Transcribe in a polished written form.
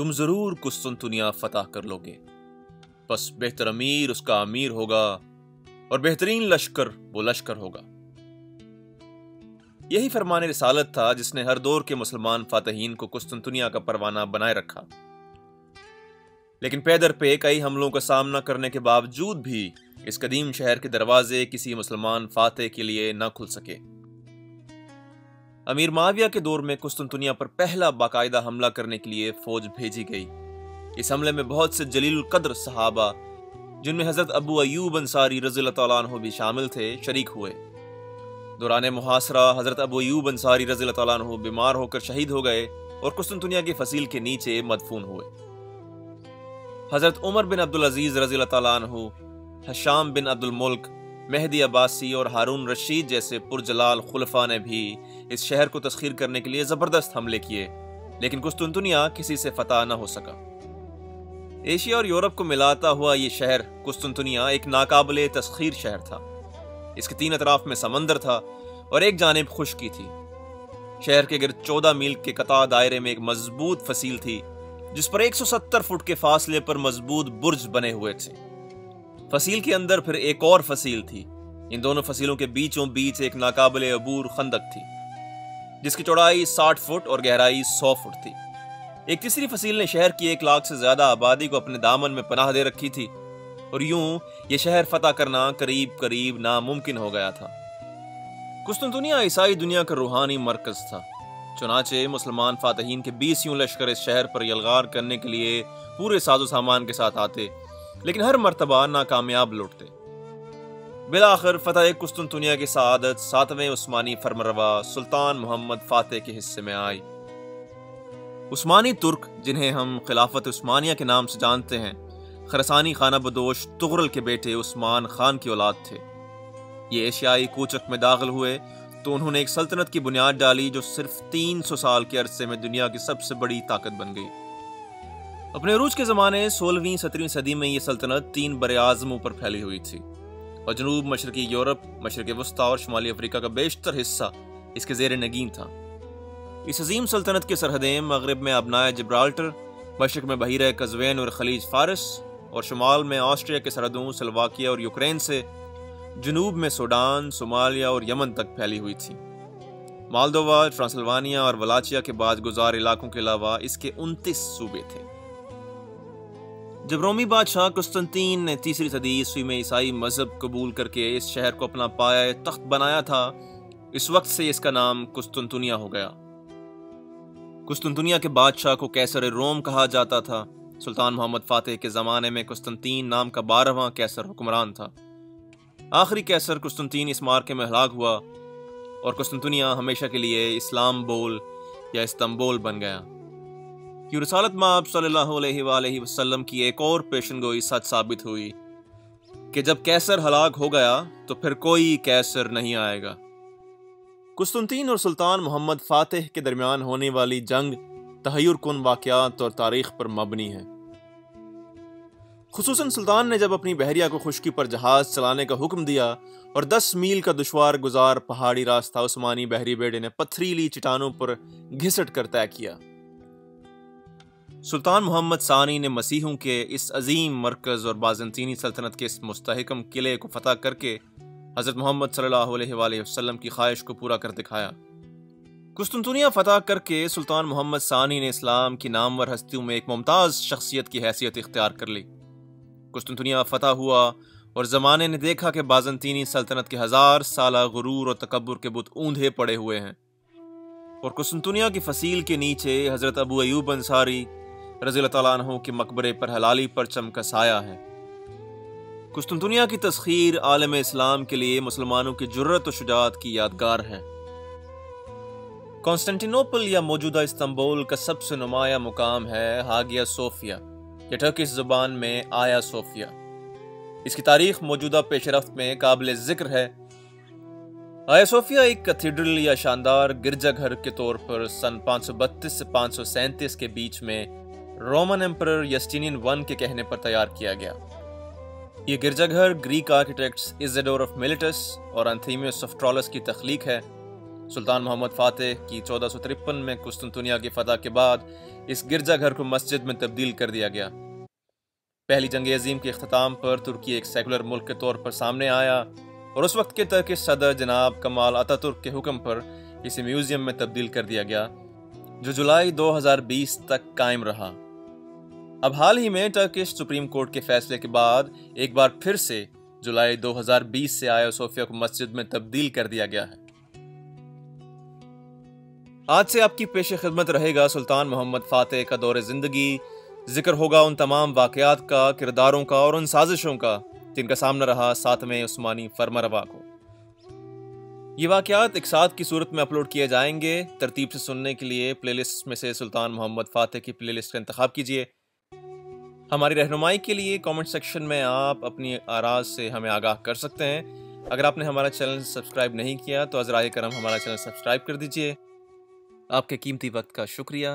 تم ضرور قسطنطنیہ فتح کر لوگے، بس بہتر امیر اس کا امیر ہوگا اور بہترین لشکر وہ لشکر ہوگا۔ یہی فرمان رسالت تھا جس نے ہر دور کے مسلمان فاتحین کو قسطنطنیہ کا پروانہ بنائے رکھا، لیکن پے در پے کئی حملوں کا سامنا کرنے کے باوجود بھی اس قدیم شہر کے دروازے کسی مسلمان فاتح کے لیے نہ کھل سکے۔ امیر معاویہ کے دور میں قسطنطنیہ پر پہلا باقاعدہ حملہ کرنے کے لیے فوج بھیجی گئی۔ اس حملے میں بہت سے جلیل القدر صحابہ، جن میں حضرت ابو ایوب انصاری رضی اللہ تعالیٰ عنہ بھی شامل تھے، شریک ہوئے۔ دوران محاصرہ حضرت ابو ایوب انصاری رضی اللہ تعالیٰ عنہ بیمار ہو کر شہید ہو گئے اور قسطنطنیہ کی فصیل کے نیچے مدفون ہوئے۔ حضرت عمر بن عبدالعزیز رضی اللہ تعالیٰ عنہ، حشام بن عبد الملک، مہدی عباسی اور ہارون رشید جیسے پرجلال خلفاء نے بھی اس شہر کو تسخیر کرنے کے لیے زبردست حملے کیے، لیکن قسطنطنیہ کسی سے فتح نہ ہو سکا۔ ایشیا اور یورپ کو ملاتا ہوا یہ شہر قسطنطنیہ ایک ناقابل تسخیر شہر تھا۔ اس کے 3 اطراف میں سمندر تھا اور ایک جانب خشکی تھی۔ شہر کے گرد 14 میل کے قطع دائرے میں ایک مضبوط فصیل تھی، جس پر 170 فٹ کے فاصلے پر مضبوط برج بنے ہوئے تھے۔ فصیل کے اندر پھر ایک اور فصیل تھی۔ ان دونوں فصیلوں کے بیچوں بیچ ایک ناقابل عبور خندق تھی، جس کی چوڑائی 60 فٹ اور گہرائی 100 فٹ تھی۔ ایک تیسری فصیل نے شہر کی 1 لاکھ سے زیادہ آبادی کو اپنے دامن میں پناہ دے رکھی تھی، اور یوں یہ شہر فتح کرنا قریب قریب ناممکن ہو گیا تھا۔ قسطنطنیہ عیسائی دنیا کا روحانی مرکز تھا، چنانچہ مسلمان فاتحین کے 20 لشکر اس شہر پر یلغار کرنے کے لیے پورے ساز و سامان کے ساتھ آتے، لیکن ہر مرتبہ ناکامیاب لوٹتے۔ بالآخر فتح قسطنطنیہ کی سعادت 7ویں عثمانی فرمانروا سلطان محمد فاتح کے حصے میں آئی۔ عثمانی ترک، جنہیں ہم خلافت عثمانیہ کے نام سے جانتے ہیں، خراسانی خانہ بدوش تغرل کے بیٹے عثمان خان کی اولاد تھے۔ یہ ایشیائی کوچک میں داخل ہوئے تو انہوں نے ایک سلطنت کی بنیاد ڈالی جو صرف 300 سال کے عرصے میں دنیا کی سب سے بڑی طاقت بن گئی۔ اپنے عروج کے زمانے 16ویں 17ویں صدی میں یہ سلطنت 3 براعظموں پر پھیلی ہوئی تھی، اور جنوب مشرقی یورپ، مشرق وسطیٰ اور شمالی افریقہ کا بیشتر حصہ اس کے زیر نگین تھا۔ اس عظیم سلطنت کی سرحدیں مغرب میں ابنائے جبرالٹر، مشرق میں بحیرہ قزوین اور خلیج فارس، اور شمال میں آسٹریا کے سرحدوں سلواکیہ اور یوکرین سے جنوب میں سوڈان، صومالیہ اور یمن تک پھیلی ہوئی تھی۔ مالدووا، ٹرانسلوانیا اور ولاچیا کے بعد گزار علاقوں کے علاوہ اس کے 29 صوبے تھے۔ جب رومی بادشاہ قسطنطین نے 3 صدی عیسوی میں عیسائی مذہب قبول کر کے اس شہر کو اپنا پایہ تخت بنایا تھا، اس وقت سے اس کا نام قسطنطنیہ ہو گیا۔ قسطنطنیہ کے بادشاہ کو کیسر روم کہا جاتا تھا۔ سلطان محمد فاتح کے زمانے میں قسطنطین نام کا 12واں کیسر حکمران تھا۔ آخری کیسر قسطنطین اس معرکے میں ہلاک ہوا اور قسطنطنیہ ہمیشہ کے لیے اسلام بول یا استنبول بن گیا۔ یہ رسالت مآب صلی اللہ علیہ وآلہ وسلم کی ایک اور پیشن گوئی سچ ثابت ہوئی کہ جب کیسر ہلاک ہو گیا تو پھر کوئی کیسر نہیں آئے گا۔ قسطنطین اور سلطان محمد فاتح کے درمیان ہونے والی جنگ تحیر کن واقعات اور تاریخ پر مبنی ہے۔ خصوصاً سلطان نے جب اپنی بحریہ کو خشکی پر جہاز چلانے کا حکم دیا اور 10 میل کا دشوار گزار پہاڑی راستہ عثمانی بحری بیڑے نے پتھریلی چٹانوں پر گھسٹ کر طے کیا۔ سلطان محمد ثانی نے مسیحوں کے اس عظیم مرکز اور بازنطینی سلطنت کے اس مستحکم قلعے کو فتح کر کے حضرت محمد صلی اللہ علیہ وآلہ وسلم کی خواہش کو پورا کر دکھایا۔ قسطنطنیہ فتح کر کے سلطان محمد ثانی نے اسلام کی نامور ہستیوں میں ایک ممتاز شخصیت کی حیثیت اختیار کر لی۔ قسطنطنیہ فتح ہوا اور زمانے نے دیکھا کہ بازنطینی سلطنت کے 1000 سالہ غرور اور تکبر کے بت اوندھے پڑے ہوئے ہیں، اور قسطنطنیہ کی فصیل کے نیچے حضرت ابو ایوب انصاری رضی اللہ تعالیٰ عنہ کے مقبرے پر ہلالی پرچم کا سایہ ہے۔ قسطنطنیہ کی تسخیر عالم اسلام کے لیے مسلمانوں کی جرأت و شجاعت کی یادگار ہے۔ کانسٹنٹینوپل یا موجودہ استنبول کا سب سے نمایاں مقام ہے ہاگیا صوفیہ، یا ٹرکش زبان میں آیا صوفیہ۔ اس کی تاریخ موجودہ پیش رفت میں قابل ذکر ہے۔ آیا صوفیہ ایک کیتھیڈرل یا شاندار گرجا گھر کے طور پر سن 532 سے 537 کے بیچ میں رومن ایمپرر یسٹینین I کے کہنے پر تیار کیا گیا۔ یہ گرجا گھر گریک آرکیٹیکٹس ایزیڈور آف میلیٹس اور انتھیمیوس آف ٹرالس کی تخلیق ہے، سلطان محمد فاتح کی 1453 میں قسطنطنیہ کی فتح کے بعد اس گرجا گھر کو مسجد میں تبدیل کر دیا گیا۔ پہلی جنگ عظیم کے اختتام پر ترکی ایک سیکولر ملک کے طور پر سامنے آیا اور اس وقت کے ترک صدر جناب کمال اتا ترک کے حکم پر اسے میوزیم میں تبدیل کر دیا گیا، جو جولائی 2020 تک قائم رہا۔ اب حال ہی میں ٹرکش سپریم کورٹ کے فیصلے کے بعد ایک بار پھر سے جولائی 2020 سے آیا صوفیہ کو مسجد میں تبدیل کر دیا گیا ہے۔ آج سے آپ کی پیش خدمت رہے گا سلطان محمد فاتح کا دور زندگی، ذکر ہوگا ان تمام واقعات کا، کرداروں کا اور ان سازشوں کا جن کا سامنا رہا 7ویں عثمانی فرمانروا کو۔ یہ واقعات ایک ساتھ کی صورت میں اپلوڈ کیے جائیں گے۔ ترتیب سے سننے کے لیے پلے لسٹ میں سے سلطان محمد فاتح کی پلے لسٹ کا انتخاب کیجیے۔ ہماری رہنمائی کے لیے کامنٹ سیکشن میں آپ اپنی آراء سے ہمیں آگاہ کر سکتے ہیں۔ اگر آپ نے ہمارا چینل سبسکرائب نہیں کیا تو ازرائے کرم ہمارا چینل سبسکرائب کر دیجیے۔ آپ کے قیمتی وقت کا شکریہ۔